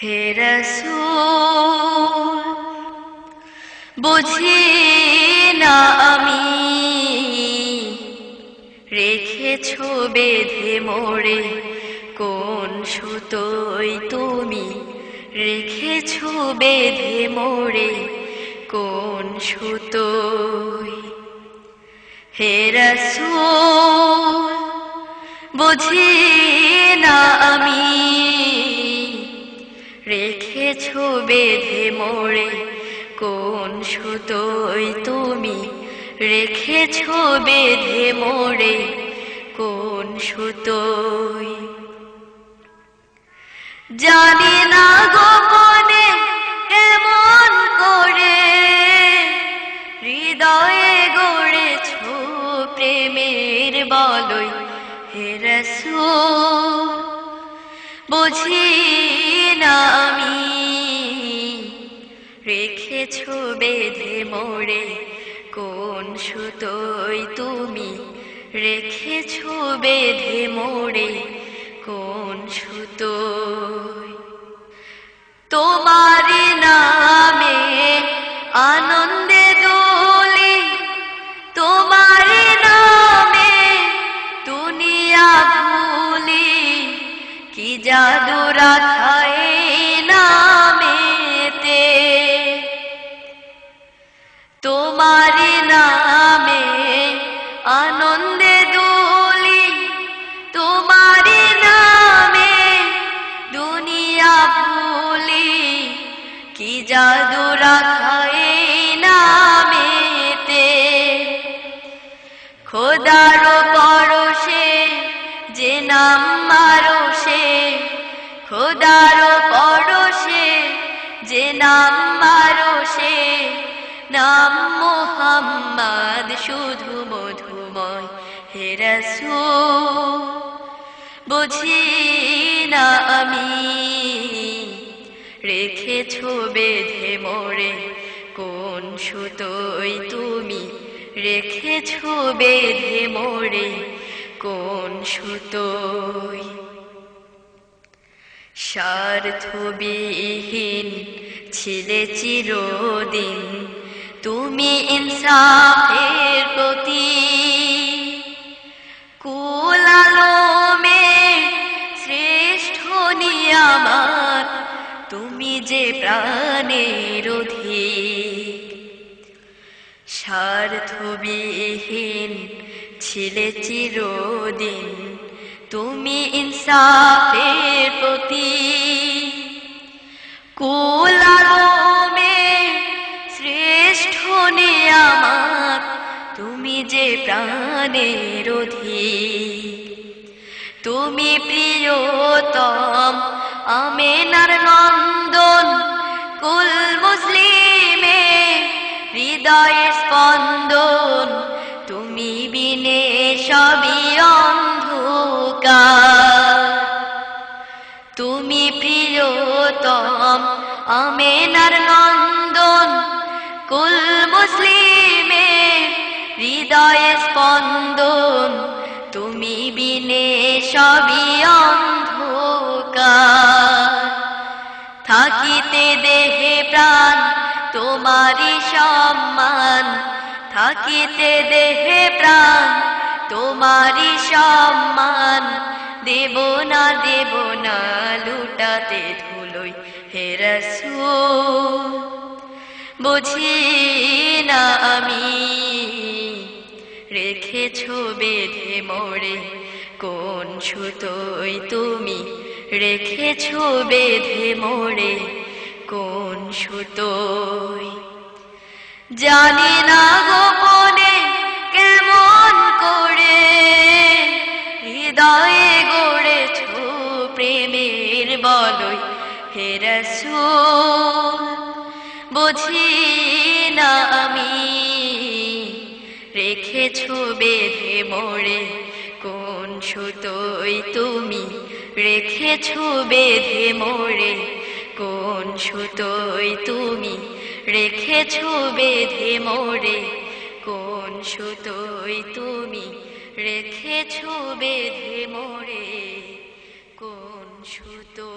হে রাসূল বুঝি না আমি রেখেছো বেঁধে মোরে কোন সুতোয় তুমি রেখেছো বেঁধে মোরে কোন সুতোয় হে রাসূল বুঝি না আমি রেখেছো বেঁধে মোরে কোন সুতোয় তুমি রেখেছো বেঁধে মোরে কোন সুতোয় জানি না গোপনে এমন করে হৃদয়ে গড়েছো প্রেমের বলয় হে রাসূল বুঝি না আমি রেখেছো বেঁধে মোরে কোন সুতোয় তুমি রেখেছো বেঁধে মোরে কোন সুতোয় তোমার নামে আনন্দে দোলে তোমার নামে দুনিয়া ভুলি কি জাদু রাখা এই নামেতে তোমার নামে আনন্দে দোলি তোমার নামে দুনিয়া ভুলি কি জাদু রাখা এই নামেতে খোদার পরশে যে নাম মারশে খোদার পরশে যে নাম মারশে নাম মুহাম্মদ শুধু মধুময় হে রাসূল বুঝি না আমি রেখেছো বেঁধে মোরে কোন সুতোয় তুমি রেখেছো বেঁধে মোরে কোন সুতোয় স্বার্থবিহীন ছিলে চিরদিন তুমি ইনসাফের প্রতীক কুল আলমের শ্রেষ্ঠ নিয়ামত তুমি যে প্রাণের অধিক স্বার্থবিহীন ছিলে চিরদিন তুমি ইনসাফের প্রতীক কুল আলমের শ্রেষ্ঠ নিয়ামত তুমি যে প্রাণের অধিক তুমি প্রিয়তম আমেনার নন্দন কুল মুসলিমে হৃদয়ের স্পন্দন তুমি বিনে সবই অন্ধকার তুমি প্রিয়তম আমেনার নন্দন কুল মুসলিমে হৃদয়ে স্পন্দন তুমি বিনে সবই অন্ধকার থাকিতে দেহে প্রাণ তোমারই সম্মান থাকিতে দেহে প্রাণ তোমারই সম্মান দেব না লুটাতে ধুলোই হে রাসূল বুঝি না আমি রেখেছো বেঁধে মোরে কোন সুতোয় তুমি রেখেছো বেঁধে মোরে কোন সুতোয় জানি না গোপনে কেমন করে হৃদয়ে গড়েছো প্রেমের বলয় হে রাসূল বুঝি না আমি রেখেছো বেঁধে মোরে কোন সুতোয় তুমি রেখেছো বেঁধে মোরে কোন সুতোয় তুমি রেখেছো বেঁধে মোরে কোন সুতোয় তুমি রেখেছো বেঁধে মোরে কোন সুতো